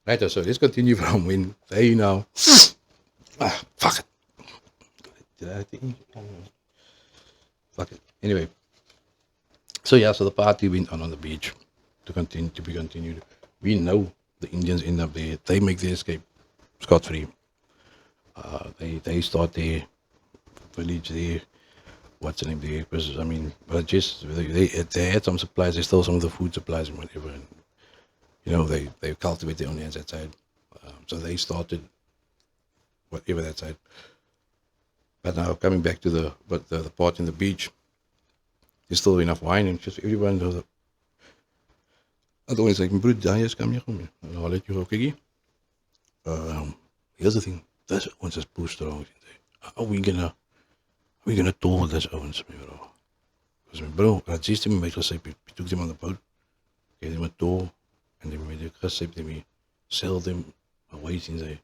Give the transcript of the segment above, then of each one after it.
Right, so let's continue from when they now. Fuck it. Did I hit the Fuck it. Anyway, so yeah, so the party went on the beach to be continued. We know the Indians end up there. They make their escape scot free. They start their village there. What's the name there? Because I mean, but just they had some supplies. They stole some of the food supplies and whatever. And they cultivate their own lands that side. So they started whatever that side. But now coming back to the part in the beach, there's still enough wine and just everyone does it. Otherwise, like, broer, daar is kom jy kom. I'll let you go, okay? Here's the thing. This one's is booster on. Are we gonna tour this owns, bro? Because bro, I just me make us we took them on the boat, gave them a tour, and then we made a recipe, then we sell them away since they.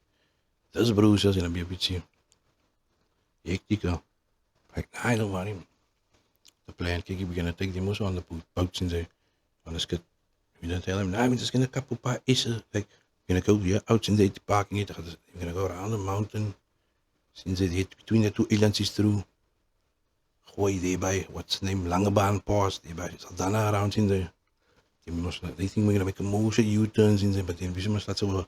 This bro is gonna be a bit here. Hectic, like, I don't worry. The plan, kijk, we're gonna take them also on the boat since they on the skip. We don't tell him, nah, we're just gonna couple paar isse. Like, we're gonna go here out in the parking it. We're gonna go around the mountain. Since they hit between the two islands is through. Gooi there by, what's the name? Langebaan Pass. There by Saldana around in there. They think we're gonna make a motion U-turns in there, but then we must not so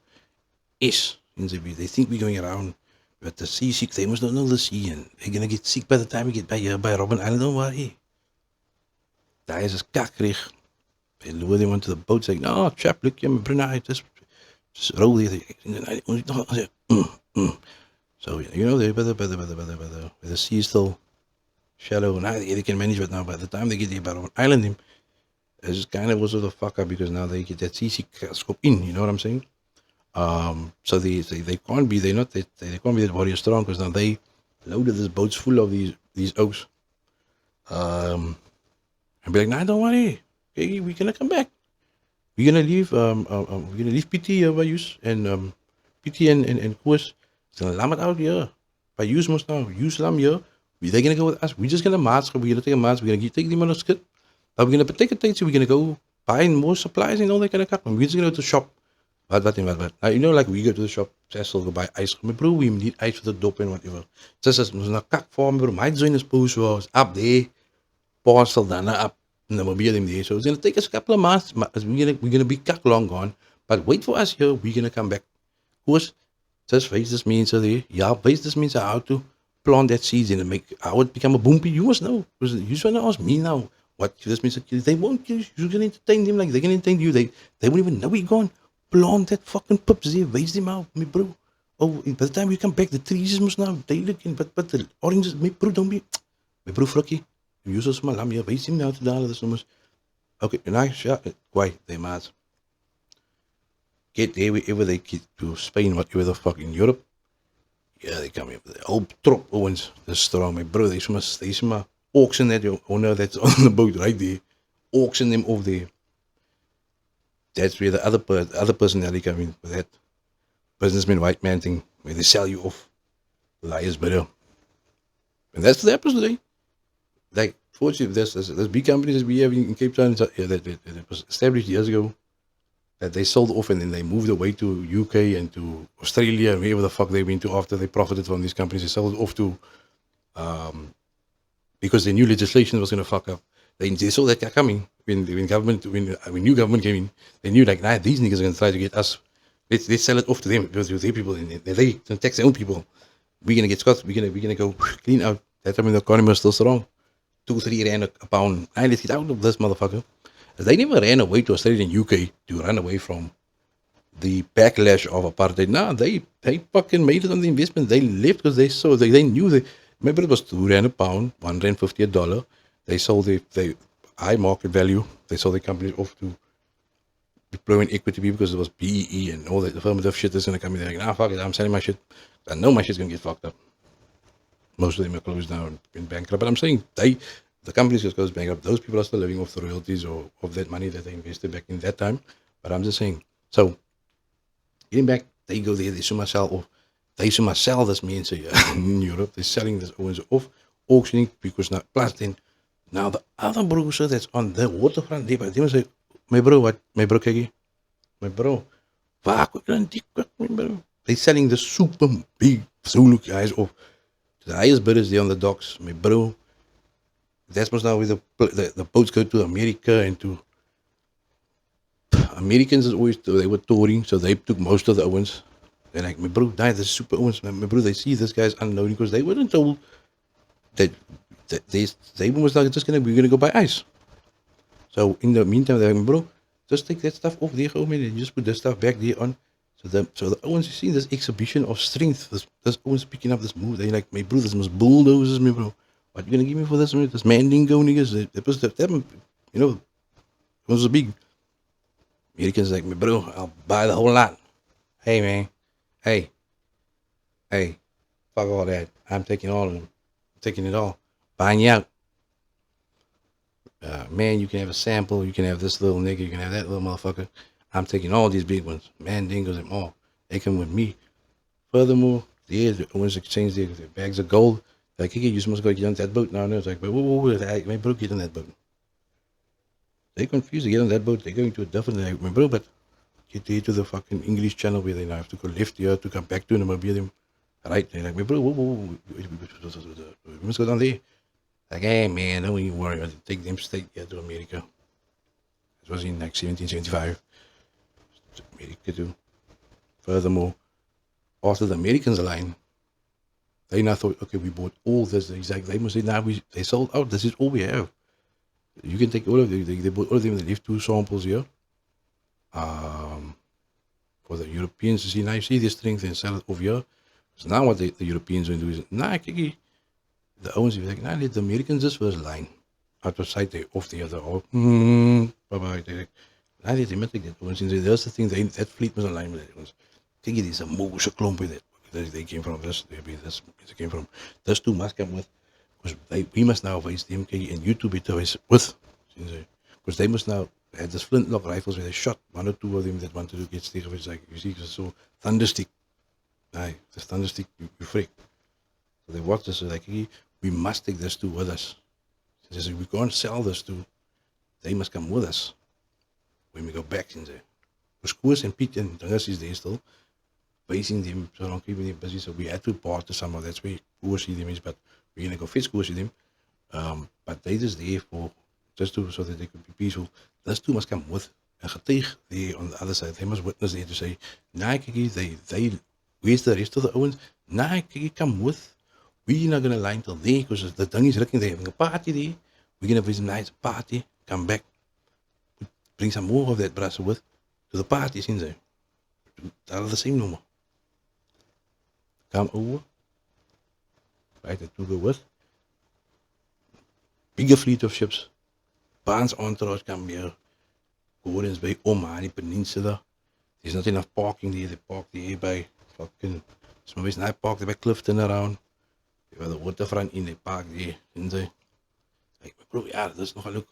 is in there. They think we're going around. But the sea sick, they must not know the sea, and they're gonna get sick by the time we get by Robben Island. Don't worry. Daar is kak kreeg. They lure them onto the boat, saying, "No, chap, look, you're Brunei, just roll there." So the sea is still shallow, and they can manage it now. By the time they get there, by an island, it's kind of also the fuck up because now they get that sea scope in. You know what I'm saying? So they can't be they can't be that warrior strong because now they loaded this boats full of these oaks. And be like, "Nah, don't worry. Okay, we're gonna come back. We're gonna leave PT here by use and PT and Koos. It's gonna lam it out here. By use must now. Use lam here. They're gonna go with us. We're just gonna march. We're gonna take a march. We're gonna take them on a skit. We're gonna take a take. So we're gonna go buy more supplies and all that kind of crap. And we're just gonna go to the shop. What. Now, like we go to the shop, Cecil go buy ice. My bro, we need ice for the dope and whatever. Just as na kak for me, bro. My join is post was up there. Parcel dan up. No, we'll be them there. So it's gonna take us a couple of months. We're gonna be cut long gone. But wait for us here. We're gonna come back. Course, just face this means there. Yeah, face this means how to plant that seeds and make how it become a boompie. You must know. Because you should ask me now. What this means? They won't. You're gonna entertain them like they're gonna entertain you. They won't even know we're gone. Plant that fucking pups there. Raise them out, me bro. Oh, by the time we come back, the trees must now they looking. But the oranges, me bro, don't be, me bro, frokkie. You so small, I'm here. Wees him nou te dalen, dus noemen. Okay, nice, yeah, why they mad. Get there wherever they get to Spain, whatever the fuck in Europe. Yeah, they come here. The whole trop Owens, the strong, my bro. They some auction that you owner that's on the boat right there. Auction them over there. That's where the other personality come in with that businessman white man thing, where they sell you off. Liars better. And that's what happens today. Like, fortunately, there's big companies that we have in Cape Town that was established years ago that they sold off and then they moved away to UK and to Australia and wherever the fuck they went to after they profited from these companies. They sold it off to because they knew legislation was going to fuck up. They saw that coming when new government came in. They knew like, nah, these niggas are going to try to get us. Let's sell it off to them because their people and they tax their own people. We're going to get Scots. We're going to go clean out. That time the economy was still strong. 2-3 rand a pound. Let's get out of this motherfucker. They never ran away to Australia and UK to run away from the backlash of apartheid. Nah, they fucking made it on the investment. They left because they knew they remember it was 2 rand a pound, 1 rand 50 a dollar. They sold the high market value. They sold the company off to deployment equity because it was BEE and all that affirmative shit is gonna come in. They're like, nah, fuck it, I'm selling my shit. I know my shit's gonna get fucked up. Most of them are closed down in bankrupt. But I'm saying the companies just goes bankrupt. Those people are still living off the royalties or of that money that they invested back in that time. But I'm just saying. So getting back, they go there, they sell this means in Europe. They're selling this Owens off, auctioning because now plus then now the other browser that's on the waterfront, they must say, my bro, what? My bro, Kegi? My bro, Vaak ook dan dik, bro. They selling the super big Zulu guys of the highest bidders there on the docks, my bro. That's what's now with the boats go to America and to Americans is always they were touring, so they took most of the Owens. They're like, my bro, nah, this is super Owens. My bro, they see this guy's unloading because they weren't told that, they was like we're gonna go buy ice. So in the meantime, they're like, bro, just take that stuff off there, man, and just put this stuff back there on. So the Owens you see this exhibition of strength. This Owens picking up this move. They're like, my bro, this must bulldozers, my bro. What you gonna give me for this? Man? This Mandingo niggas. That was that, you know, it was a big. Americans like, my bro, I'll buy the whole lot. Hey man, hey, hey, fuck all that. I'm taking all of them. I'm taking it all. Buying you out. Man, you can have a sample. You can have this little nigga. You can have that little motherfucker. I'm taking all these big ones. Mandingos and all. They come with me. Furthermore, yeah, the ones exchange their bags of gold. Like, hey, you supposed to go get on that boat now. And it's like, but whoa, my bro, get on that boat. They confused to get on that boat. They're going to a different, like, my bro, but get there to the fucking English channel where they now have to go left here to come back to Namibia. Right? They're like, my bro, whoa, we must go down there. Like, hey, man, don't even worry. I'll take them straight here to America. It was in like 1775. America too. Furthermore, after the Americans line, they now thought, okay, we bought all this. They must say, now they sold out. This is all we have. You can take all of them. They bought all of them. They left 2 samples here. For the Europeans to see, now you see this strength and sell it over here. So now what the Europeans will do is, nah, kiki, the owners will be like, nah, let the Americans just first line. Out of sight, they off the other. Oh, bye-bye. They like, nah, they must take that. That's the thing, that fleet was aligned with that. Kiki, there's a moose klomp with it. They came from this, they came from this 2 must come with. Because we must now face them, and YouTube it always with. Because they must now have this flintlock rifles where they shot 1 or 2 of them that wanted to get stick of it. Like, you see, so thunderstick. Aye, this thunderstick, you freak. So they watch this, so like, hey, we must take this 2 with us. They say, we can't sell this 2. They must come with us when we go back in there. Because Koos and Piet and Dungas is there still, facing them, so long keeping them busy. So we had to part to somehow. That's where Koos see them is, but we're going to go fetch Koos with them. But they just there for, just to, so that they could be peaceful. Those 2 must come with a getuig there on the other side. They must witness there to say, nah, kiki, where's the rest of the Owens? Nah, kiki, come with. We're not going to line till there because the thing is looking, they're having a party there. We're going to visit a nice party, come back, bring some more of that brass with to the party, since they are the same number. Come over, right, to go with. Bigger fleet of ships. Baans entourage come here. Gordon's by Omani Peninsula. There's not enough parking there. They park there by fucking, some of not parked by Clifton around. They got the waterfront in, they park there. And they, like, bro, ja, dat is nogal leuk.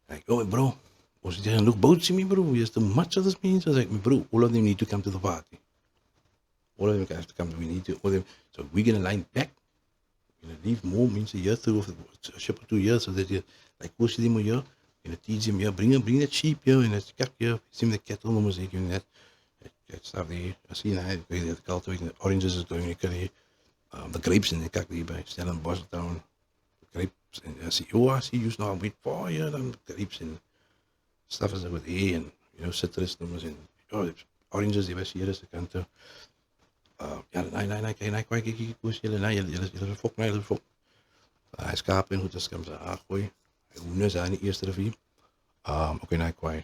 Like, oh, bro, was it look boats in me, bro? There's too much of this means. I was like, bro, all of them need to come to the party. All of them have to come. We need to, all of them. So we're going to line back. We're going to leave more means a year through, a ship or 2 years, so that you, like, push them here. You're going to teach them here. Bring that sheep here and that cat here. See the cattle, no music, and that stuff there. I see now, the cultivating the oranges is doing it. The grapes in the kak there by Stellenbosch town. Grapes, and I see you now wait for you, then grapes and stuff is over there, and citrus numbers and oranges die was hier is kant toe. Ja, nee, kwak ek koes julle fok. Hy skaap en goed as kom se gooi. Hy hoenders aan die eerste rivier. Okay, nee, kwak.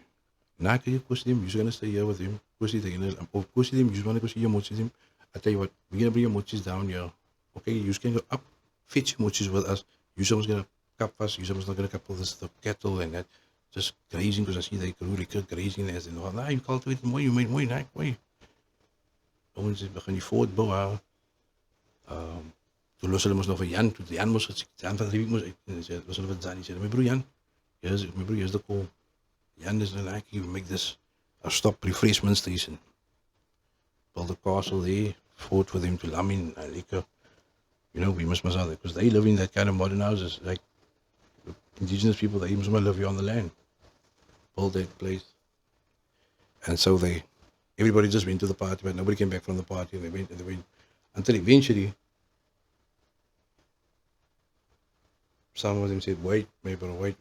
Nah, can you push them? You're gonna stay here with him. Push it again. Push them. You wanna go see your mochis him. I tell you what, we're gonna bring your mochis down here. Okay, you can go up, fetch your mochis with us. You someone's gonna cap us. You someone's not gonna couple this the cattle and that. Just grazing because I see they really good grazing as in all. Nah, you cultivate more. You made more. Nah, way. Ons begin die voortbou. Toen los hulle mos nog vir Jan, toe Jan mos Jan van die week mos sê, los hulle vir Jan sê, my broer Jan, here's the call. Jan is like, you make this a stop refreshment station. Build a castle there, fought for them to Lamin, Alika. We must have that because they live in that kind of modern houses. Like indigenous people, they must live here on the land. Build that place. And so everybody just went to the party, but nobody came back from the party. And they went until eventually someone of them said, "Wait, my brother, my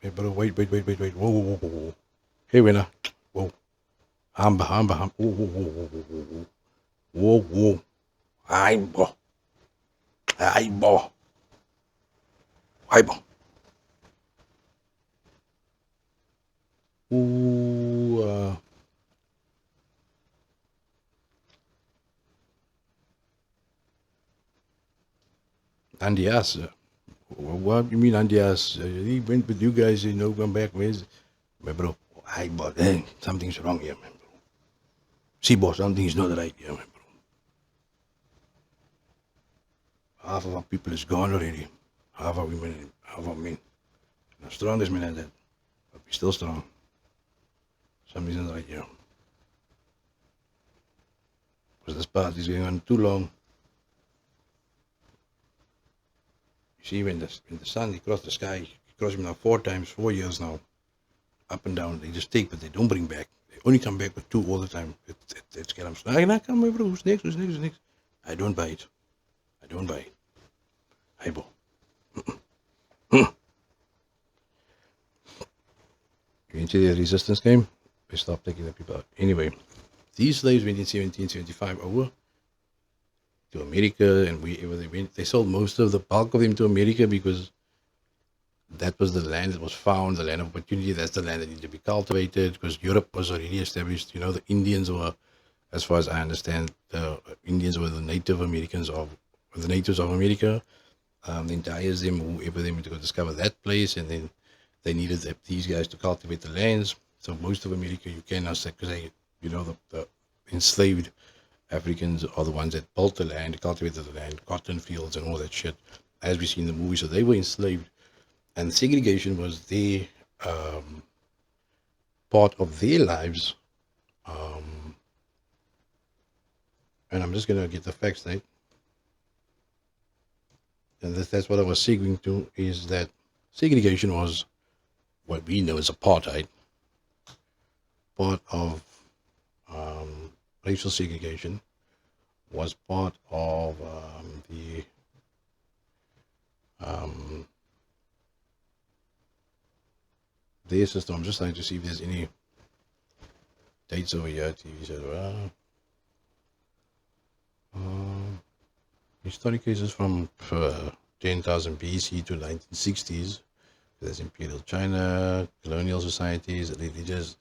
brother, wait, whoa. Hey, winner, whoa, hamba, whoa, ay, bo, ay, bo, ay, bo, ooh, Andias. What you mean, Andias? He went with you guys, come back, where's my bro? Ay, bo, something's wrong here, man, bro. See, boss, something's not right here, man, bro. Half of our people is gone already. Half our women, half our men. The strongest men are dead, but we're still strong. Something's not right here. Because this party's going on too long. You see, when the sun, he crossed the sky, he crossed him now 4 times, 4 years now, up and down. They just take, but they don't bring back. They only come back with 2 all the time. It's get them. I come, my bro. Who's next? I don't buy it. I don't buy it. Hey, bro. Eventually, the resistance came. They stopped taking the people out. Anyway, these slaves went in 1775 over to America, and wherever they went, they sold most of the bulk of them to America because that was the land that was found, the land of opportunity. That's the land that needed to be cultivated because Europe was already established. The Indians were, as far as I understand, the Indians were the Native Americans the natives of America. The entire them, whoever they went to go discover that place, and then they needed these guys to cultivate the lands. So most of America, you can now say, because the enslaved Africans are the ones that built the land, cultivated the land, cotton fields, and all that shit, as we see in the movie. So they were enslaved, and segregation was their part of their lives. And I'm just gonna get the facts right. And that's what I was segueing to, is that segregation was what we know as apartheid, part of racial segregation, was part of their system. I'm just trying to see if there's any dates over here. TV said, historic cases from 10,000 BC to 1960s. There's imperial China, colonial societies, religious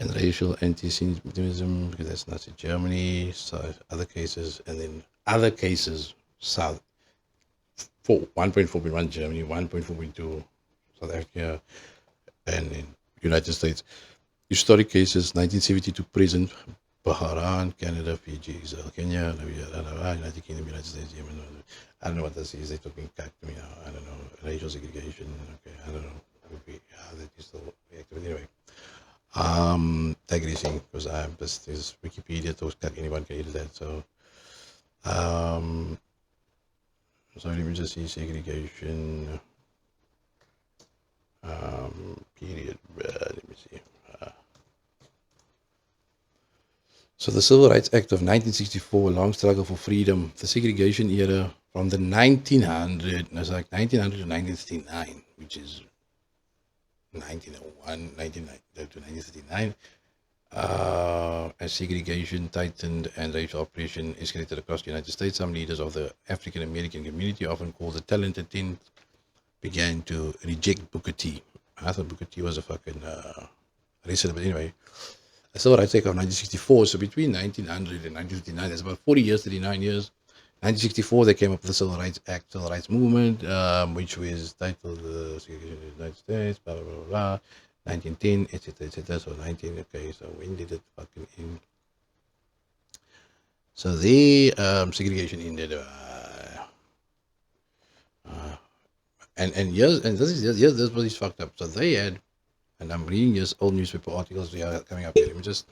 and racial anti-Semitism, because that's Nazi Germany. So other cases, and then other cases, South 1.4.1 Germany, 1.4.2 South Africa, and in United States. Historic cases, 1970 to present, Bahrain, Canada, Fiji, Israel, Kenya, United Kingdom, United States, Yemen. I don't know what this is. They're talking back to me now. I don't know. Racial segregation. Okay, I don't know. That is still active. Anyway, digressing, because this is Wikipedia, so anyone can edit that. So, so let me just see segregation. Period. Let me see. So the Civil Rights Act of 1964, a long struggle for freedom, the segregation era from the 1900, it's like 1900 to 1939, which is 1901, 1990 to 1939. As segregation tightened and racial oppression escalated across the United States, some leaders of the African American community, often called the talented 10, began to reject Booker T. I thought Booker T was a fucking racist, but anyway. The Civil Rights Act of 1964. So between 1900 and 1959, that's about 40 years, 39 years. 1964, they came up with the Civil Rights Act, Civil Rights Movement, which was titled Segregation in the United States, blah, blah, blah, blah, 1910, etc., etc. So 19, okay, so when did it fucking end? So the segregation ended, and yes, and this is what is fucked up. So they had, and I'm reading this old newspaper articles they are coming up here. Let me just.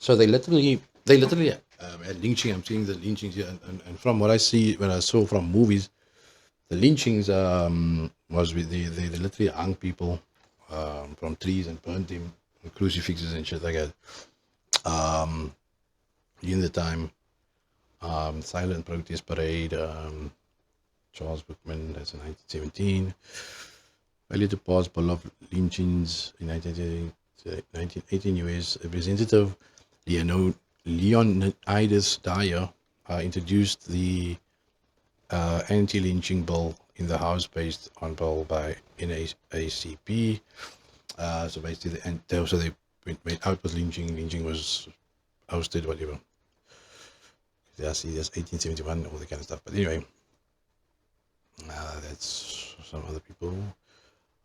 So they literally had lynching. I'm seeing the lynchings here, and from what I see, when I saw from movies, the lynchings was with they literally hung people from trees and burned them with crucifixes and shit like that. In the time, silent protest parade. Charles Bookman, that's in 1917. Failure to pass bill of lynchings in 1918 U.S. Representative Leonidas Dyer introduced the anti-lynching bill in the House based on bill by NAACP. So basically, so they went out with lynching. Lynching was ousted, whatever. Yeah, see, there's 1871, all that kind of stuff. But anyway, that's some other people.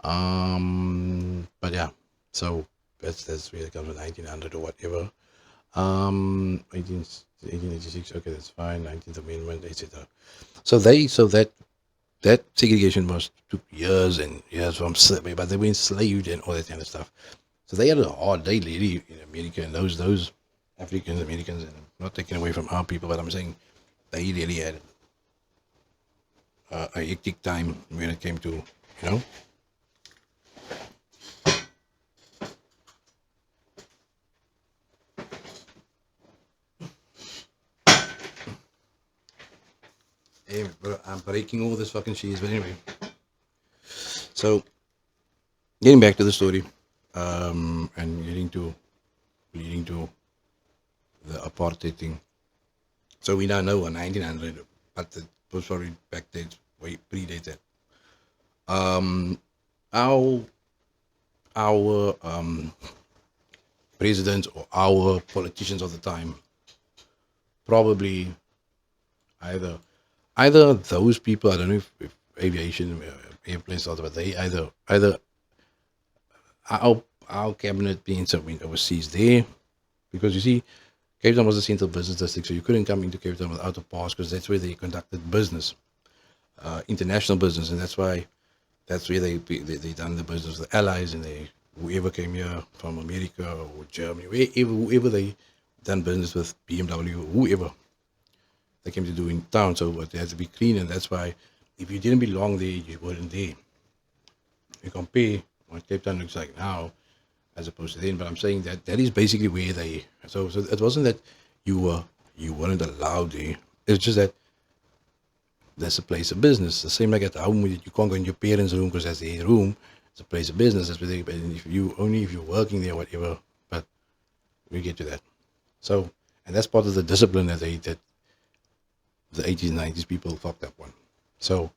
But yeah, so that's where it comes from 1900 or whatever. 1886, okay, that's fine. 19th Amendment, etc. So that segregation was took years and years from slavery, but they were enslaved and all that kind of stuff. So they had a hard day, really, in America, and those Africans, Americans, and not taken away from our people, but I'm saying they really had a hectic time when it came to, Hey, bro, I'm breaking all this fucking cheese, but anyway. So, getting back to the story, and leading to the apartheid thing. So we now know in 1900, but it was probably back then, way predated. Our presidents or our politicians of the time probably either those people, I don't know if aviation airplanes or but they either our cabinet being something overseas there, because you see Cape Town was a central business district, so you couldn't come into Cape Town without a pass, because that's where they conducted business, international business, and that's where they done the business with the allies, and they whoever came here from America or Germany, whoever they done business with, BMW, whoever they came to do in town. So they had to be clean, and that's why if you didn't belong there, you weren't there. You compare what Cape Town looks like now as opposed to then, but I'm saying that is basically where they. So it wasn't that you weren't allowed there. It's just that that's a place of business. The same like at home, you can't go in your parents' room because that's their room. It's a place of business. That's where they. And if you're working there, whatever. But we get to that. So, and that's part of the discipline that the 80s, 90s people fucked up one. So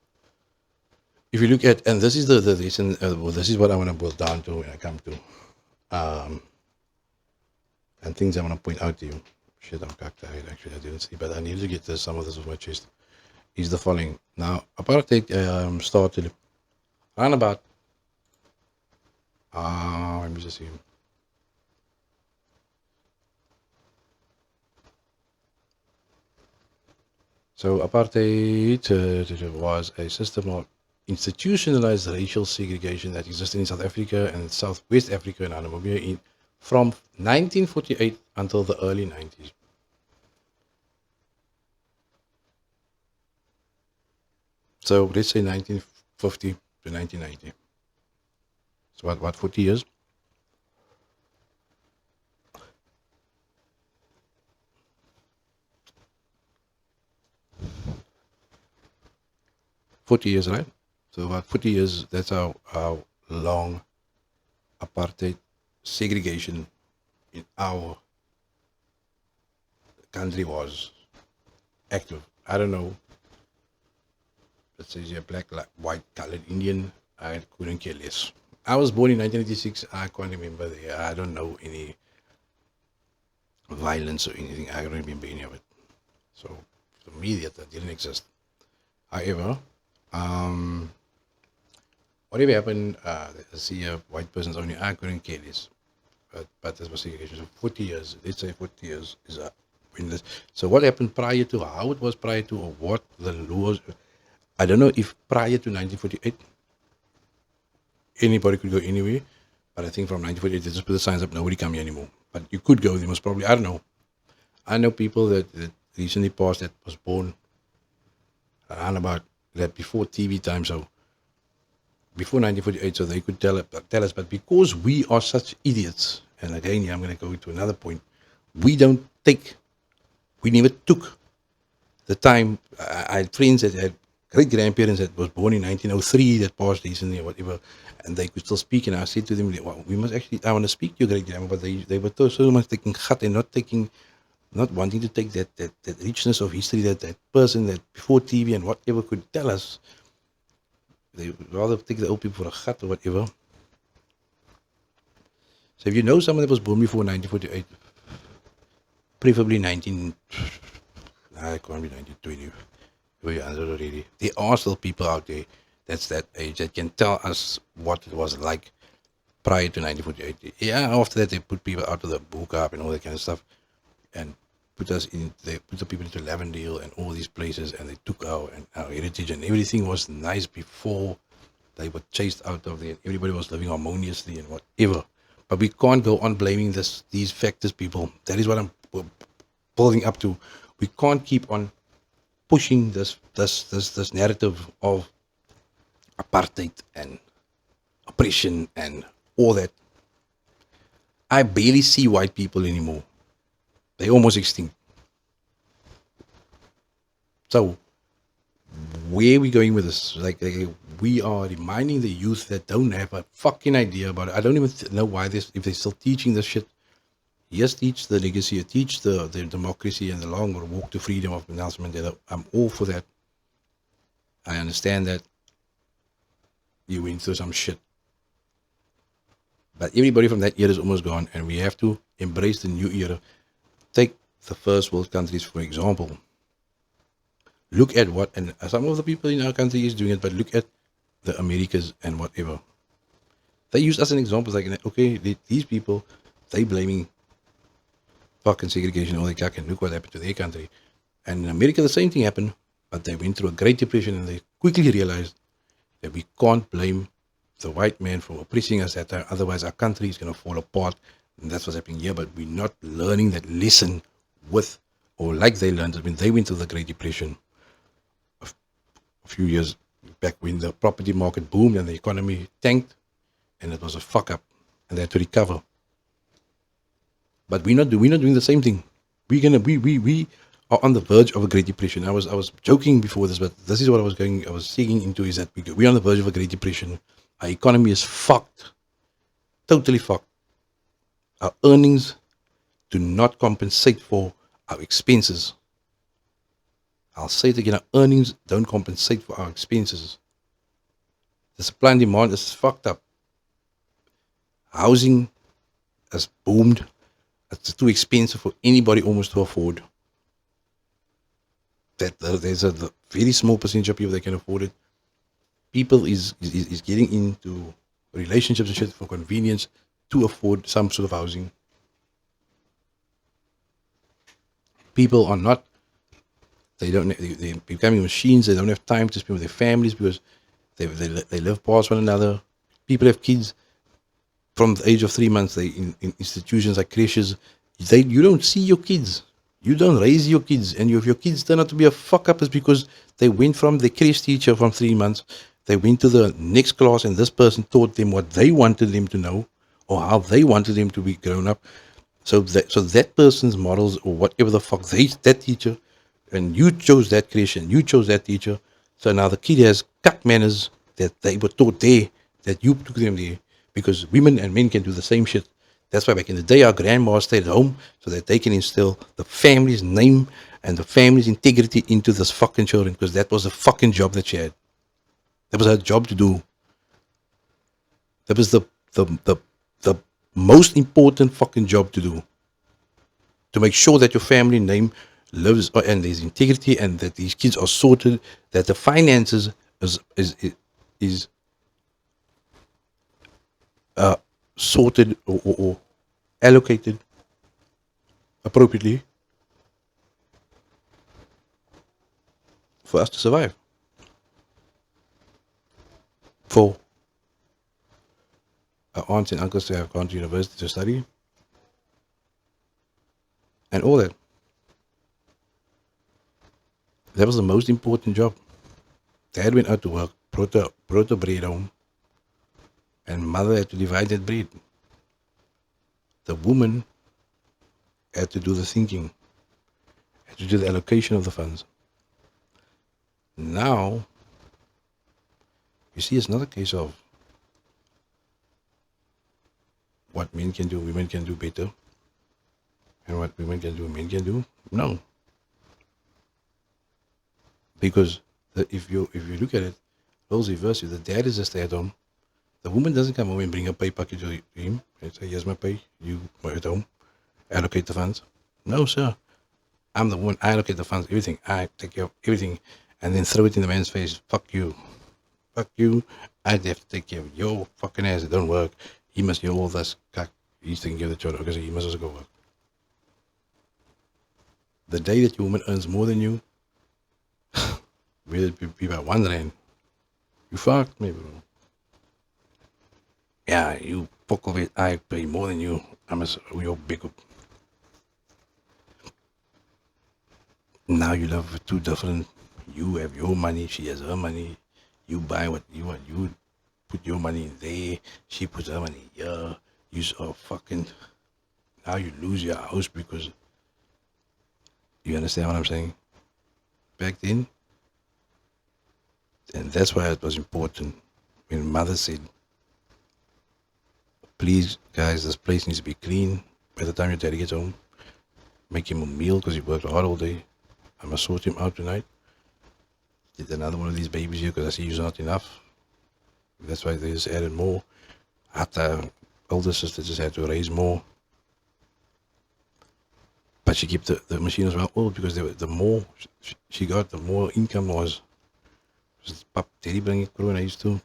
if you look at, and this is the reason, this is what I want to boil down to when I come to, and things I want to point out to you. Shit, I'm cocked out. Actually, I didn't see, but I need to get some of this off my chest. Is the following. Now, apartheid started around about, let me just see. So apartheid was a system of institutionalized racial segregation that existed in South Africa and Southwest Africa and Namibia from 1948 until the early 90s. So let's say 1950 to 1990. So what 40 years? 40 years, right? So about 40 years, that's how long apartheid segregation in our country was active. I don't know. Let's say you're black, white, colored, Indian. I couldn't care less. I was born in 1986. I can't remember. I don't know any violence or anything. I don't remember any of it. So for me, that didn't exist. However, whatever happened, see a white person's only, I couldn't care less. But that was segregation. So 40 years, let's say 40 years is up. So what happened prior to, how it was prior to, or what the laws, I don't know if prior to 1948, anybody could go anywhere, but I think from 1948, they just put the signs up, nobody come here anymore. but you could go. There was probably, I don't know. I know people that recently passed that was born around about that before TV time, so before 1948, so they could tell us. But because we are such idiots, and again, yeah, I'm going to go to another point. We don't take, we never took the time. I had friends that had great grandparents that was born in 1903 that passed recently or whatever, and they could still speak. And I said to them, well, we must actually, I want to speak to your great grandma, but they were so much taking cut and not wanting to take that richness of history that person that before TV and whatever could tell us. They would rather take the old people for a cut or whatever. So if you know someone that was born before 1948, preferably 19, nah, it can't be 1920. We answered already. There are still people out there that's that age that can tell us what it was like prior to 1948. Yeah, after that they put people out of the book up and all that kind of stuff, and they put the people into Lavendale and all these places, and they took our heritage, and everything was nice before they were chased out of there. Everybody was living harmoniously and whatever. But we can't go on blaming these factors, people. That is what I'm building up to. We can't keep on pushing this narrative of apartheid and oppression and all that. I barely see white people anymore. They're almost extinct. So where are we going with this? Like we are reminding the youth that don't have a fucking idea about it. I don't even know why if they're still teaching this shit. Yes, teach the legacy, teach the democracy and the long walk to freedom of Nelson Mandela. I'm all for that. I understand that you went through some shit. But everybody from that era is almost gone, and we have to embrace the new era. Take the first world countries, for example. Look at what, and some of the people in our country is doing it, but look at the Americas and whatever. They use us as an example, like, okay, these people, they blaming fucking segregation, all that, and look what happened to their country. And in America, the same thing happened, but they went through a Great Depression, and they quickly realized that we can't blame the white man for oppressing us at time, otherwise our country is going to fall apart. And that's what's happening here, but we're not learning that lesson with, or like they learned when they went through the Great Depression a few years back, when the property market boomed and the economy tanked, and it was a fuck up, and they had to recover. But we're not doing the same thing. We are on the verge of a Great Depression. I was joking before this, but this is what I was seeing into, is that we're on the verge of a Great Depression. Our economy is fucked. Totally fucked. Our earnings do not compensate for our expenses. I'll say it again, our earnings don't compensate for our expenses. The supply and demand is fucked up. Housing has boomed. It's too expensive for anybody almost to afford. That there's a very small percentage of people that can afford it. People is getting into relationships and shit for convenience to afford some sort of housing. People are not, they're becoming machines. They don't have time to spend with their families because they live past one another. People have kids from the age of 3 months. They in institutions like creches. You don't see your kids. You don't raise your kids, and if your kids turn out to be a fuck up, it's because they went from the creche teacher from 3 months. They went to the next class, and this person taught them what they wanted them to know, or how they wanted them to be grown up. So that person's models, or whatever the fuck that teacher, and you chose that creche and you chose that teacher. So now the kid has cuck manners that they were taught there, that you took them there, because women and men can do the same shit. That's why back in the day, our grandmas stayed at home so that they can instill the family's name and the family's integrity into this fucking children, because that was a fucking job that she had. That was her job to do. That was the most important fucking job to do. To make sure that your family name lives and there's integrity, and that these kids are sorted, that the finances is sorted or allocated appropriately for us to survive. For our aunts and uncles to have gone to university to study, and all that. That was the most important job. Dad went out to work, brought the bread home, and mother had to divide that bread. The woman had to do the thinking, had to do the allocation of the funds. Now, you see, it's not a case of what men can do, women can do better, and what women can do, men can do. No, because if you look at it, roles reverse. If the dad is a stay-at-home, the woman doesn't come home and bring a pay package to him and say, "Here's my pay. You are at home. Allocate the funds." No, sir. I'm the one. I allocate the funds, everything. I take care of everything, and then throw it in the man's face. Fuck you. Fuck you. I have to take care of your fucking ass. It don't work. He must hear all this cuck. He's taking care of the children because he must also go work. The day that your woman earns more than you, whether it be by 1 rand, you fucked me, bro. Yeah, you fuck of it. I pay more than you. I'm your big up. Now you love two different. You have your money. She has her money. You buy what you want. You put your money in there. She puts her money here. You so fucking. Now you lose your house because. You understand what I'm saying? Back then. And that's why it was important when mother said, "Please, guys, this place needs to be clean by the time your daddy gets home. Make him a meal because he worked hard all day. I must sort him out tonight. Get another one of these babies here because I see you're not enough." That's why they just added more. Hatta older sister just had to raise more. But she kept the machine as well old because the more she got, the more income was. Pap, Teddy bring it Corona used to.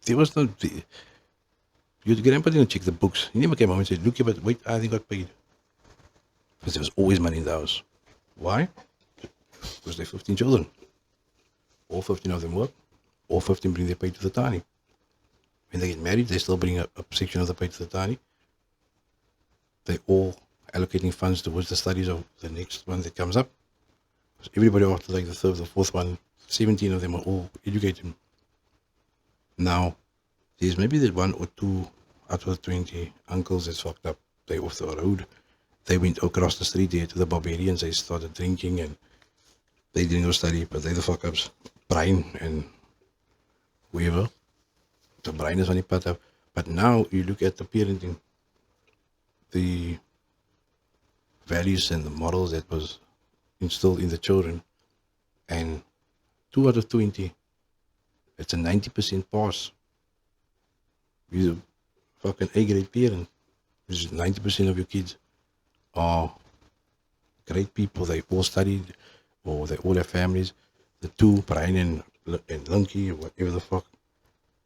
There was no. Your grandpa didn't check the books. He never came home and said, "Look, but wait, I think I got paid." Because there was always money in the house. Why? Because they're 15 children. All 15 of them work. All 15 bring their pay to the tani. When they get married, they still bring a section of the pay to the tani. They all allocating funds towards the studies of the next one that comes up. Because everybody after like the third or fourth one, 17 of them are all educated. Now, there's maybe that 1 or 2 out of the 20 uncles that's fucked up. They off the road. They went across the street there to the barbarians. They started drinking and they didn't go study, but they the fuck ups. Brian and whoever. The Brian is on the path up. But now you look at the parenting, the values and the morals that was instilled in the children, and 2 out of 20, it's a 90% pass. You're a fucking A-grade parent. Which is 90% of your kids are great people. They all studied, or they all have families. The 2, Brian and Lunky, or whatever the fuck,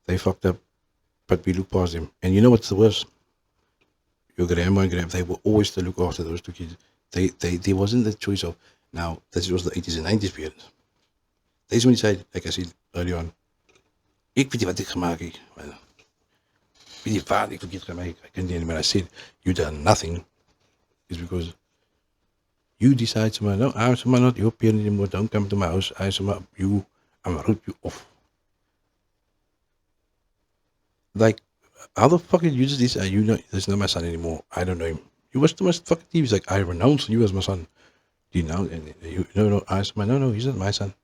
they fucked up, but we look past them. And you know what's the worst? Your grandma and grandpa, they were always to look after those 2 kids. There wasn't the choice of, now, this was the 80s and 90s parents. They just said, like I said earlier on, ik weet niet wat ik gemaakt heb. Ik weet niet waar ik verkeerd gemaakt heb. I can't do it. When I said, you done nothing, is because you decide, no, I'm not your parent anymore, don't come to my house. I'm gonna root you off. Like, how the fuck did you just decide, you know, this is not my son anymore, I don't know him. You watch too much fucking TV. He's like, I renounce you as my son. Do you know? And you no, no, he's not my son.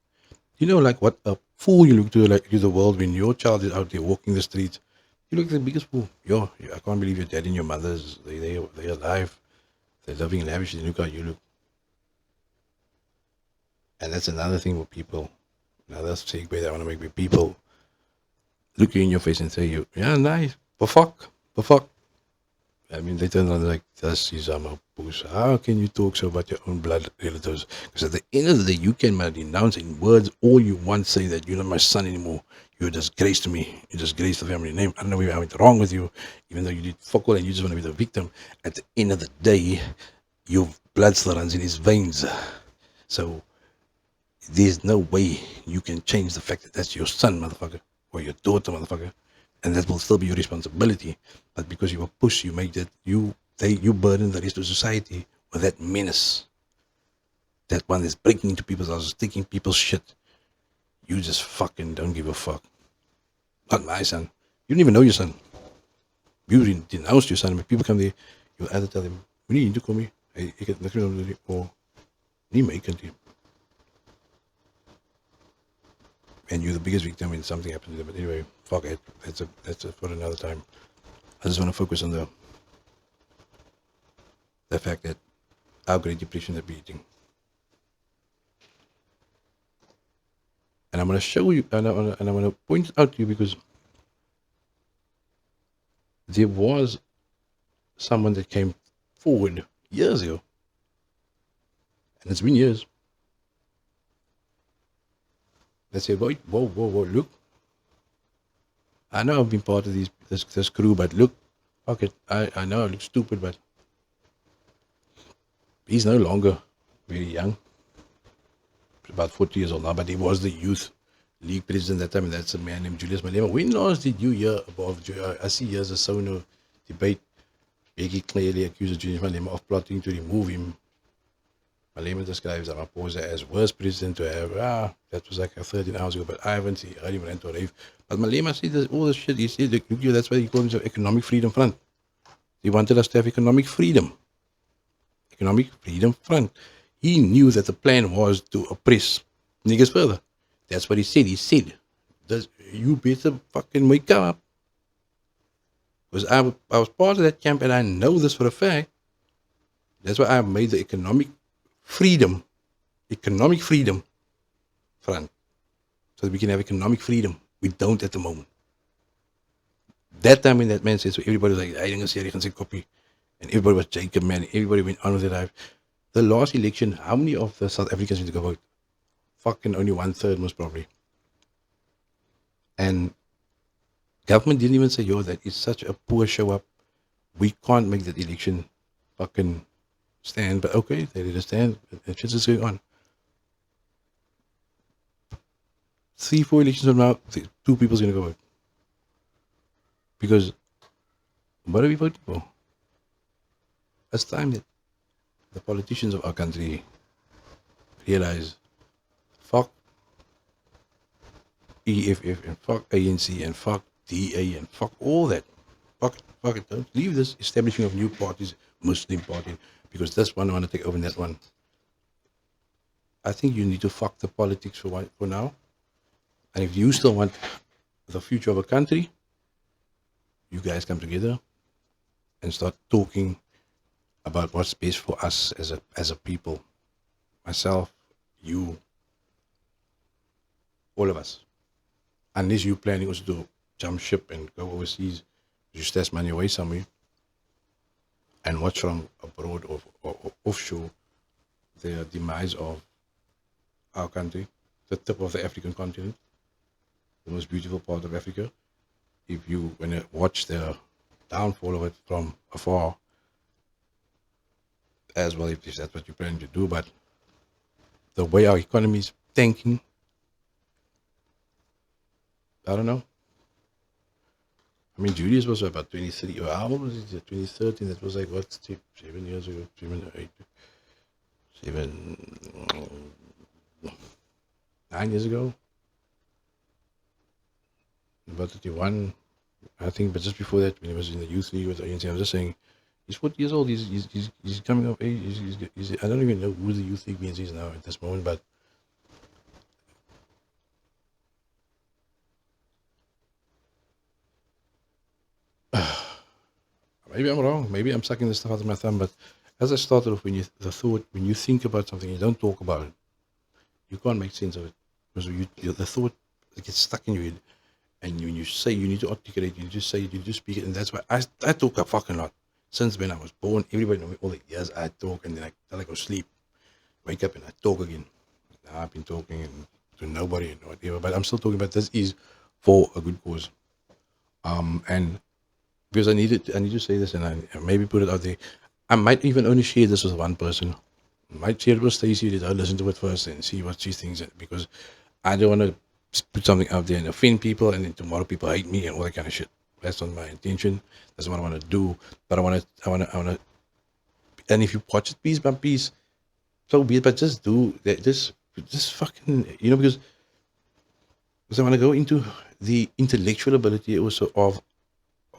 You know, like what a fool you look to, like to the world when your child is out there walking the streets. You look like the biggest fool. Yo, I can't believe your dad and your mother's they're alive. They're living lavishly. Look how you look. And that's another thing with people. Another segue that I want to make with people look you in your face and say, "You, yeah, nice, but fuck, but fuck." I mean, they turn around like, "That's a puss. How can you talk so about your own blood relatives?" Because at the end of the day, you can denounce in words all you want, say that you're not my son anymore. You're a disgrace to me. You disgrace the family name. I don't know what went wrong with you, even though you did fuck all and you just want to be the victim. At the end of the day, your blood still runs in his veins. So there's no way you can change the fact that that's your son, motherfucker, or your daughter, motherfucker. And that will still be your responsibility. But because you were pushed, you make that you burden the rest of society or that menace, that one that's breaking into people's houses, taking people's shit, you just fucking don't give a fuck. Not my son. You don't even know your son. You denounced your son. When people come there, you either tell them, "We need to call me. Hey, ik het niks meer om te doen," or "Nee, my kind." And you're the biggest victim when something happens to them. But anyway, fuck it. That's for another time. I just want to focus on the fact that our Great Depression that we're eating. And I'm going to show you, and I'm going to point it out to you because there was someone that came forward years ago, and it's been years. They said, "Wait, whoa, look. I know I've been part of this crew, but look, fuck it. I know I look stupid, but he's no longer very young. He's about 40 years old now, but he was the youth league president at that time, and that's a man named Julius Malema. When last did you hear about? I see years or so no debate. Becky clearly accused Julius Malema of plotting to remove him. Malema describes Ramaphosa as worst president to ever. That was like 13 hours ago, but I haven't seen him rant or rave. But Malema said all this shit. He said, look, that's why he called himself Economic Freedom Front. He wanted us to have economic freedom. Economic Freedom Front. He knew that the plan was to oppress niggas further. That's what he said. He said, you better fucking wake up. Because I was part of that camp and I know this for a fact. That's why I made the economic freedom front. So that we can have economic freedom. We don't at the moment. That time when that man said, so everybody was like, I didn't see a copy. And everybody was Jacob, man. Everybody went on with their life. The last election, how many of the South Africans need to go vote? Fucking only 1/3 most probably. And government didn't even say, yo, that is such a poor show up. We can't make that election fucking stand. But okay, they didn't stand. It's just going on. 3-4 elections from now, 2 people's going to go vote. Because what are we voting for? It's time that the politicians of our country realize fuck EFF and fuck ANC and fuck DA and fuck all that. Fuck it. Don't leave this establishing of new parties, Muslim party, because this one I want to take over and that one. I think you need to fuck the politics for now. And if you still want the future of a country, you guys come together and start talking about what's best for us as a people. Myself, you, all of us. Unless you're planning also to jump ship and go overseas, you stash money away somewhere and watch from abroad or offshore the demise of our country, the tip of the African continent, the most beautiful part of Africa. If you want to watch the downfall of it from afar, as well, if that's what you're planning to do, but the way our economy is tanking, I don't know. I mean, Julius was about 23, or how old was it? 2013, that was like, what, 7 years ago, 9 years ago? About 31, I think, but just before that, when he was in the youth league with the ANC, I was just saying, he's 40 years old. He's coming of age. I don't even know who the youth league means is now at this moment, but maybe I'm wrong. Maybe I'm sucking this stuff out of my thumb. But as I started off, when you think about something, you don't talk about it. You can't make sense of it because the thought gets stuck in your head. And when you say you need to articulate, you need to say, you need to speak it, and that's why I talk a fucking lot. Since when I was born, everybody knows me all the years I talk, and then I go sleep, wake up, and I talk again. Now I've been talking to nobody and whatever, but I'm still talking about this is for a good cause. And because I need to say this, and I maybe put it out there. I might even only share this with one person. I might share it with Stacey. I'll listen to it first and see what she thinks, because I don't want to put something out there and offend people, and then tomorrow people hate me and all that kind of shit. That's not my intention. That's what I want to do. But I want to And if you watch it piece by piece, so be it. But just do that. Just fucking, because I want to go into the intellectual ability also of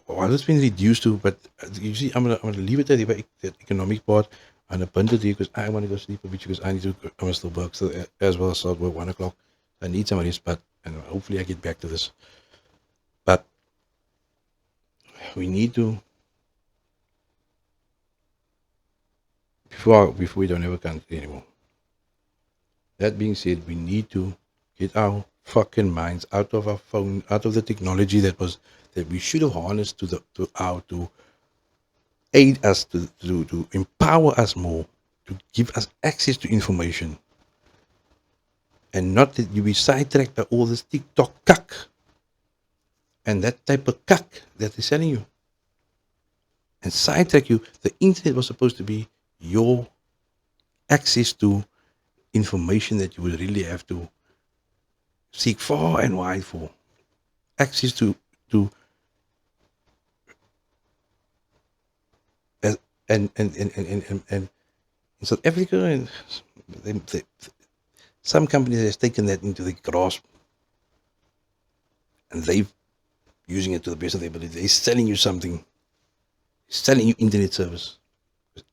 what it's been reduced to. But you see, I'm gonna leave it at the economic part and a bunch of because I want to go sleep a bit because I need to. I must still work so, as well as start work 1 o'clock. I need some rest, but and hopefully I get back to this. But we need to before we don't have a country anymore. That being said, we need to get our fucking minds out of our phone, out of the technology that we should have harnessed to aid us to empower us more, to give us access to information, and not that you be sidetracked by all this TikTok cuck and that type of cuck that is selling you and sidetrack you. The internet was supposed to be your access to information that you would really have to seek far and wide for. Access to and in South Africa and some companies have taken that into the grasp and they've using it to the best of their ability. They're selling you something, selling you internet service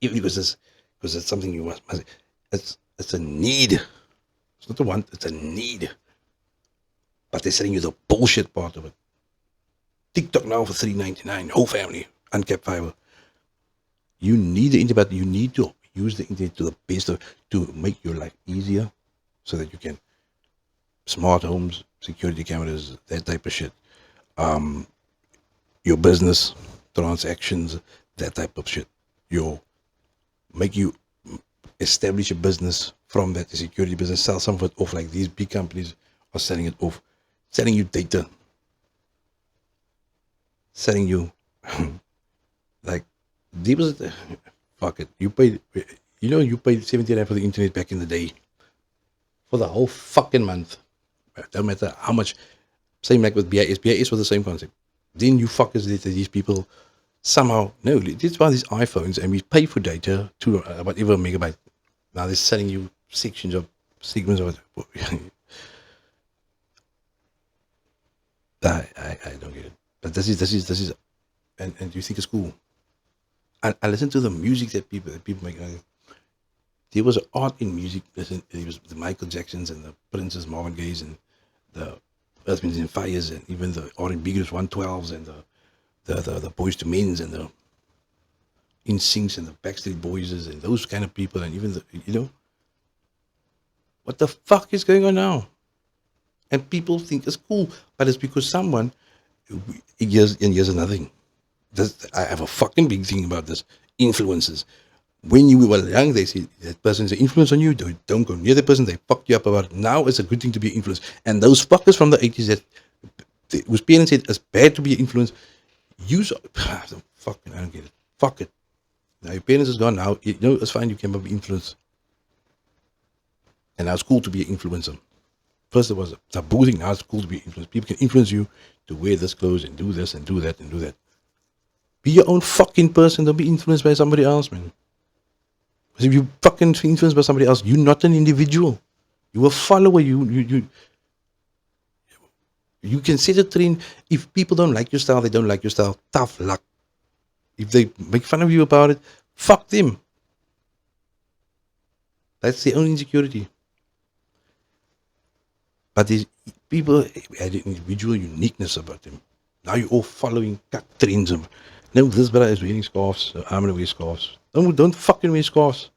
because it's something you must it's a need. It's not a want, it's a need. But they're selling you the bullshit part of it. TikTok now for $3.99, whole family, uncapped fiber. You need the internet, but you need to use the internet to the best to make your life easier so that you can smart homes, security cameras, that type of shit. Your business transactions, that type of shit. Make you establish a business from that security business, sell some of it off like these big companies are selling it off, selling you data, selling you like there was fuck it. You paid $17 for the internet back in the day for the whole fucking month. Don't matter how much. Same like with BIS. BIS was the same concept. Then you fuckers did these people somehow no. Let's buy these iPhones and we pay for data to whatever megabyte. Now they're selling you sections of segments of it. I don't get it. But this is and you think it's cool. I listen to the music that people make. There was an art in music. Listen, it was the Michael Jacksons and the Princes, Marvin Gaye's, and the Earth, Wind and Fires, and even the R&B groups 112s, and the Boys to Men's, and the NSYNCs, and the Backstreet Boys, and those kind of people, and even what the fuck is going on now? And people think it's cool, but it's because someone here's another thing. I have a fucking big thing about this. Influences. When you were young, they say that person's an influence on you. Don't go near the person. They fucked you up about it. Now it's a good thing to be influenced. And those fuckers from the 80s whose parents said it's bad to be influenced, fucking, I don't get it. Fuck it. Now your parents is gone now. It's fine. You can be influenced. And now it's cool to be an influencer. First it was a taboo thing. Now it's cool to be influenced. People can influence you to wear this clothes and do this and do that and do that. Be your own fucking person. Don't be influenced by somebody else, man. Because if you fucking influenced by somebody else, you're not an individual. You're a follower. You can set a trend. If people don't like your style, they don't like your style. Tough luck. If they make fun of you about it, fuck them. That's their own insecurity. But these people had an individual uniqueness about them. Now you're all following cut trends of, no, this brother is wearing scarves, so I'm gonna wear scarves. Don't fucking wear scarves.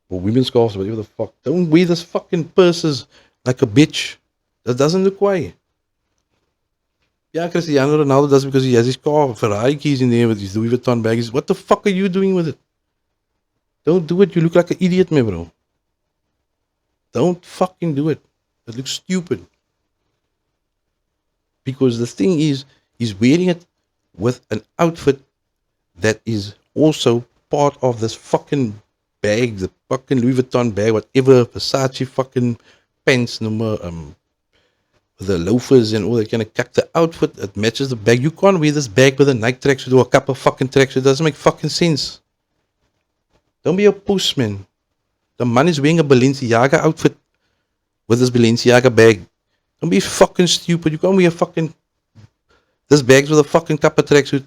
Or women's scarves, whatever the fuck. Don't wear this fucking purses like a bitch. That doesn't look way. Yeah, Cristiano Ronaldo does because he has his car, Ferrari keys in there with his Louis Vuitton bags. What the fuck are you doing with it? Don't do it. You look like an idiot, man, bro. Don't fucking do it. It looks stupid. Because the thing is, he's wearing it with an outfit that is also part of this fucking bag, the fucking Louis Vuitton bag, whatever, Versace fucking pants number, with the loafers and all that kind of cack. The outfit that matches the bag. You can't wear this bag with a Nike tracksuit or a couple fucking tracksuit. It doesn't make fucking sense. Don't be a puss, man. The man is wearing a Balenciaga outfit with this Balenciaga bag. Don't be fucking stupid. You can't wear fucking this bag's with a fucking kappa tracksuit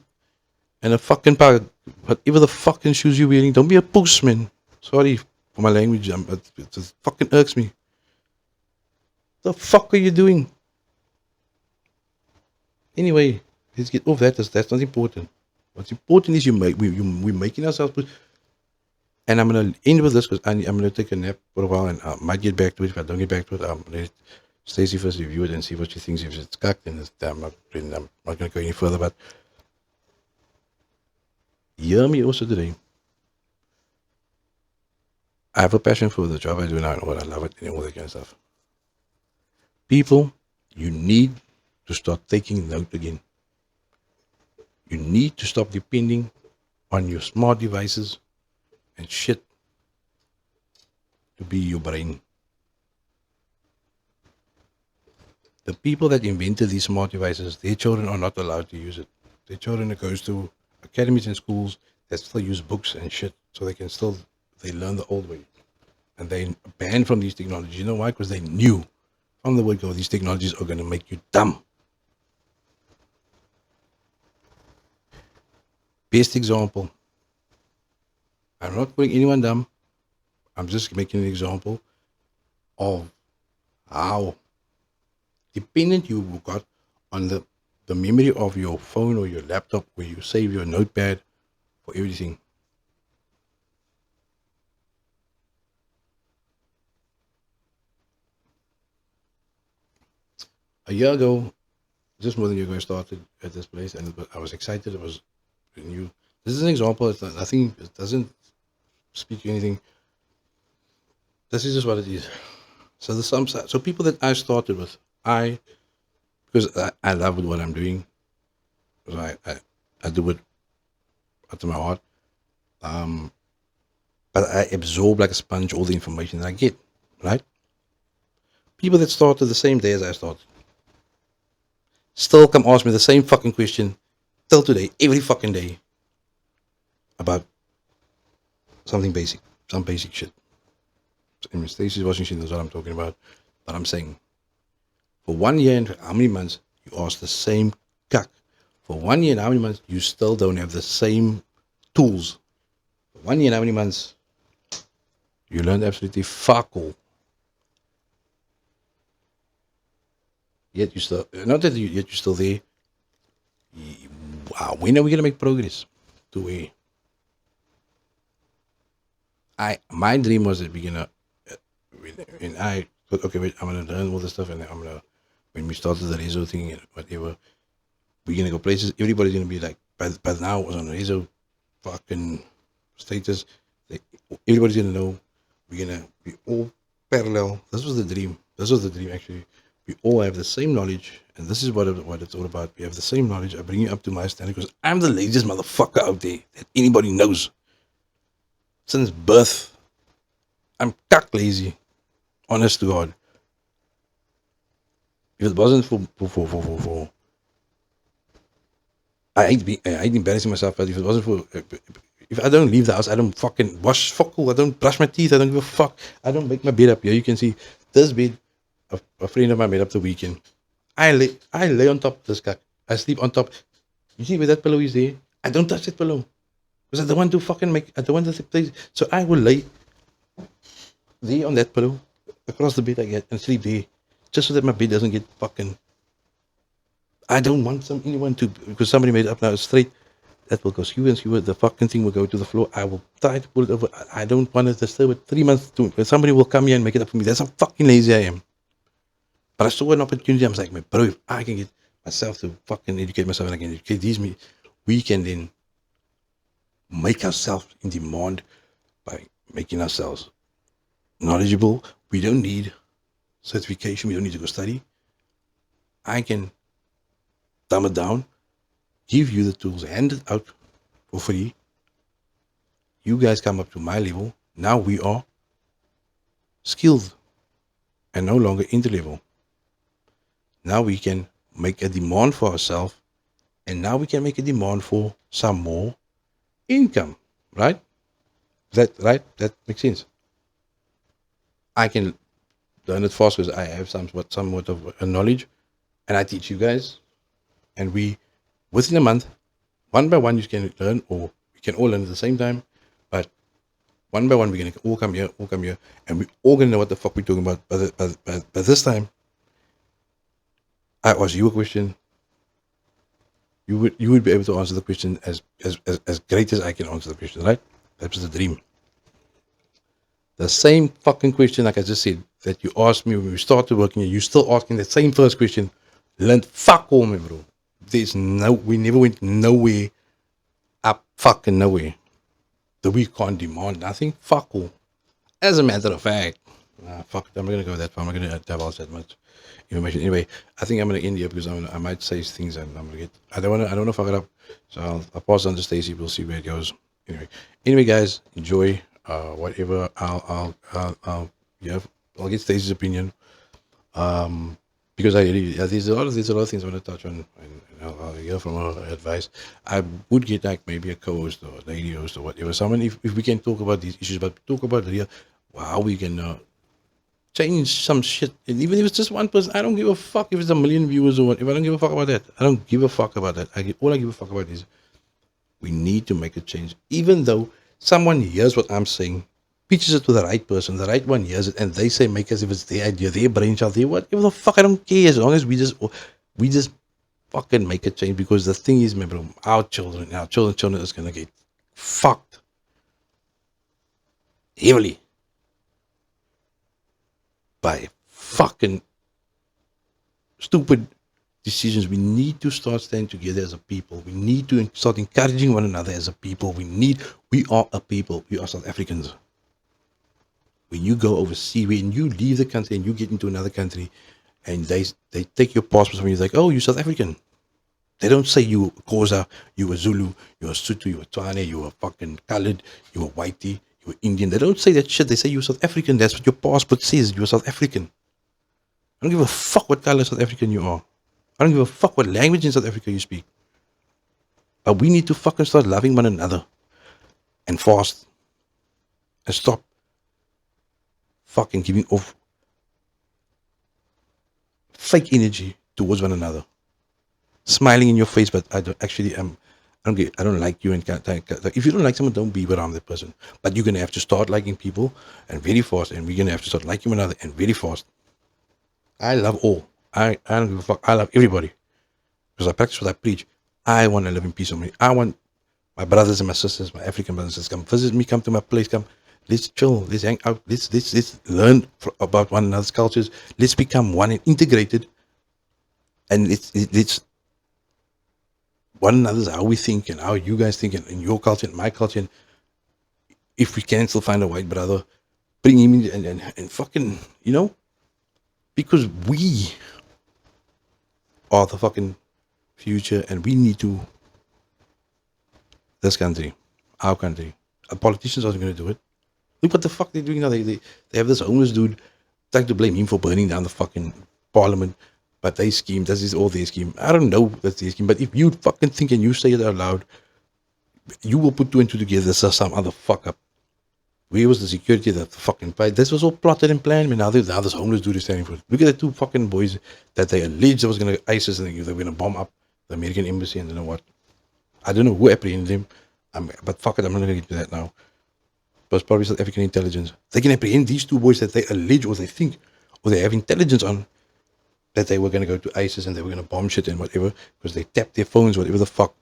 and a fucking pair, whatever the fucking shoes you're wearing. Don't be a puss, man. Sorry for my language. It just fucking irks me. The fuck are you doing? Anyway, let's get off that. That's not important. What's important is we're making ourselves. And I'm gonna end with this because I'm gonna take a nap for a while and I might get back to it. If I don't get back to it, let Stacey first review it and see what she thinks. If it's cucked, then I'm not gonna go any further. But hear me also today. I have a passion for the job I do now and what I love it and all that kind of stuff. People, you need to start taking note again. You need to stop depending on your smart devices and shit to be your brain. The people that invented these smart devices, their children are not allowed to use it. Their children that goes to academies and schools that still use books and shit, so they learn the old way. And they banned from these technologies. You know why? Because they knew from the word go, these technologies are going to make you dumb. Best example. I'm not calling anyone dumb. I'm just making an example of how dependent you got on the memory of your phone or your laptop where you save your notepad for everything. A year ago, just more than a year ago, I started at this place and I was excited. It was new. This is an example. It's not, nothing. It doesn't speak to anything. This is just what it is. So there's some. So people that I started with, because I love what I'm doing. Because I do it out of my heart. But I absorb like a sponge all the information that I get. Right. People that started the same day as I started still come ask me the same fucking question till today, every fucking day, about something basic, some basic shit. And Stacey's washing machine knows what I'm talking about. But I'm saying, for 1 year and how many months you ask the same cuck? For 1 year and how many months you still don't have the same tools? For 1 year and how many months you learned absolutely fuck all. Yet you still, not that yet you're still there. Wow, when are we gonna make progress? To where? My dream was at the beginning. When I thought, okay, wait, I'm gonna learn all this stuff, and when we started the Rezo thing and whatever, we're gonna go places. Everybody's gonna be like, by now it was on Rezo fucking status. Everybody's gonna know we're gonna be all parallel. This was the dream. This was the dream actually. We all have the same knowledge, and this is what it's all about. We have the same knowledge. I bring you up to my standard because I'm the laziest motherfucker out there that anybody knows. Since birth, I'm cuck lazy. Honest to God. If it wasn't for I hate embarrassing myself, but if it wasn't for if I don't leave the house, I don't fucking wash fuckle, I don't brush my teeth, I don't give a fuck. I don't make my bed up here. You can see this bed, a friend of mine made up the weekend. I lay on top of this cuck. I sleep on top. You see where that pillow is there? I don't touch that pillow. Because I don't want to fucking I don't want to place. So I will lay there on that pillow, across the bed I get, and sleep there. Just so that my bed doesn't get fucking. I don't want anyone to, because somebody made it up now straight. That will go skew and skew. The fucking thing will go to the floor. I will try to pull it over. I don't want to disturb it. 3 months to somebody will come here and make it up for me. That's how fucking lazy I am. But I saw an opportunity. I was like, bro, if I can get myself to fucking educate myself and I can educate these me, we can then make ourselves in demand by making ourselves knowledgeable. We don't need certification. We don't need to go study. I can dumb it down, give you the tools, hand it out for free. You guys come up to my level. Now we are skilled and no longer entry level. Now we can make a demand for ourselves, and now we can make a demand for some more income, right? That right? That makes sense. I can learn it fast because I have somewhat of a knowledge, and I teach you guys, and we within a month, one by one, you can learn, or we can all learn at the same time. But one by one, we're gonna all come here, and we all gonna know what the fuck we're talking about. But this time, I ask you a question. You would be able to answer the question as great as I can answer the question, right? That's the dream. The same fucking question, like I just said, that you asked me when we started working here, you still asking that same first question. Learned fuck all, my bro. We never went nowhere up fucking nowhere. That we can't demand nothing. Fuck all. As a matter of fact, fuck it, I'm not gonna go that far. I'm not gonna divulge that much information. Anyway, I think I'm gonna end here because I might say things and I'm gonna get. I don't wanna fuck it up. So I'll pass on to Stacy. We'll see where it goes. Anyway, guys, enjoy. Whatever. Yeah, I'll get Stacy's opinion. Because there's a lot of things I want to touch on, and I'll hear from her advice. I would get like maybe a co-host or a lady host or whatever, someone if we can talk about these issues, but talk about real how we can change some shit. And even if it's just one person, I don't give a fuck if it's a million viewers or what. If I don't give a fuck about that, I don't give a fuck about that. All I give a fuck about is we need to make a change. Even though someone hears what I'm saying, pitches it to the right person, the right one hears it, and they say make as if it's their idea, their brainchild, their whatever the fuck. I don't care as long as we just fucking make a change. Because the thing is, remember, our children is gonna get fucked heavily by fucking stupid decisions. We need to start standing together as a people. We need to start encouraging one another as a people. We are a people. We are South Africans. When you go overseas, when you leave the country and you get into another country, and they take your passport from you, like, oh, you're South African. They don't say you Xhosa, you a Zulu, you a Sotho, you a Tswana, you a fucking colored, you a whitey, you a Indian. They don't say that shit. They say you're South African. That's what your passport says. You're South African. I don't give a fuck what color South African you are. I don't give a fuck what language in South Africa you speak. But we need to fucking start loving one another and fast and stop fucking giving off fake energy towards one another. Smiling in your face, but I don't like you, and if you don't like someone, don't be around that person. But you're gonna have to start liking people and very fast, and we're gonna have to start liking one another and very fast. I love all. I don't give a fuck. I love everybody because I practice what I preach. I want to live in peace with me. I want my brothers and my sisters, my African brothers and sisters, come visit me, come to my place, come. Let's chill. Let's hang out. Let's learn about one another's cultures. Let's become one and integrated. And let's one another's how we think and how you guys think, and in your culture and my culture. And if we can still find a white brother, bring him in and fucking, because we are the fucking future, and we need to. This country, our country. The politicians aren't going to do it. Look what the fuck they're doing now. They have this homeless dude trying to blame him for burning down the fucking parliament. But they scheme. This is all their scheme. I don't know that's their scheme. But if you fucking think and you say it out loud, you will put two and two together. This is some other fuck up. Where was the security that the fucking fight? This was all plotted and planned. Now this homeless dude is standing for it. Look at the two fucking boys that they alleged was going to ISIS, and they were going to bomb up the American embassy and I don't know what. I don't know who apprehended them. But fuck it, I'm not going to get to that now. But it's probably South African intelligence. They can apprehend these two boys that they allege or they think or they have intelligence on that they were going to go to ISIS and they were going to bomb shit and whatever because they tapped their phones, whatever the fuck.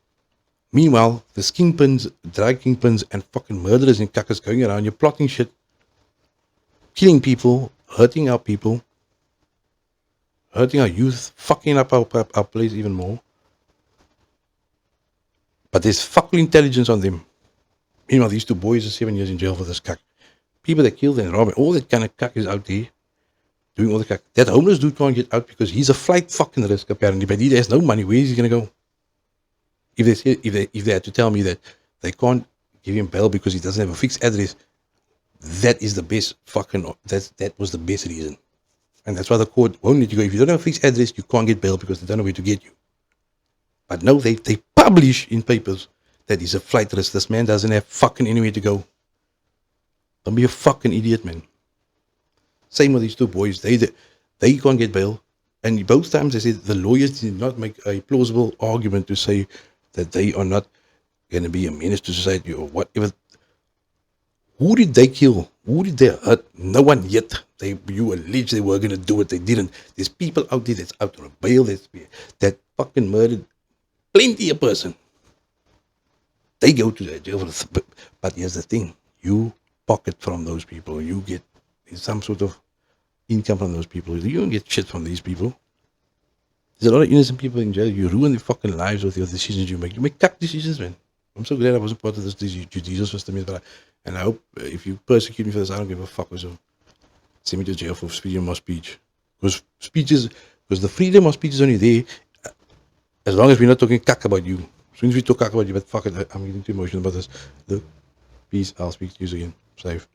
Meanwhile, the kingpins, drug kingpins, and fucking murderers and cuckers going around, you're plotting shit, killing people, hurting our people, hurting our youth, fucking up our place even more. But there's fucking intelligence on them. Meanwhile, these two boys are 7 years in jail for this cuck. People that killed and robbed, all that kind of cuck is out there doing all the cuck. That homeless dude can't get out because he's a flight fucking risk apparently, but he has no money. Where is he gonna go? If they had to tell me that they can't give him bail because he doesn't have a fixed address, that is the best fucking. That was the best reason. And that's why the court won't let you go. If you don't have a fixed address, you can't get bail because they don't know where to get you. But no, they publish in papers that he's a flight risk. This man doesn't have fucking anywhere to go. Don't be a fucking idiot, man. Same with these two boys. They can't get bail. And both times they said the lawyers did not make a plausible argument to say that they are not going to be a menace to society or whatever. Who did they kill? Who did they hurt? No one yet. You alleged they were going to do it. They didn't. There's people out there that's out on a bail that fucking murdered plenty of person. They go to the jail. But here's the thing. You pocket from those people. You get some sort of income from those people. You don't get shit from these people. There's a lot of innocent people in jail. You ruin their fucking lives with your decisions you make. You make cuck decisions, man. I'm so glad I wasn't part of this judicial system. And I hope if you persecute me for this, I don't give a fuck. So send me to jail for freedom of speech. Because the freedom of speech is only there as long as we're not talking cuck about you. As soon as we talk cuck about you, but fuck it, I'm getting too emotional about this. Look, peace. I'll speak to you again. Safe.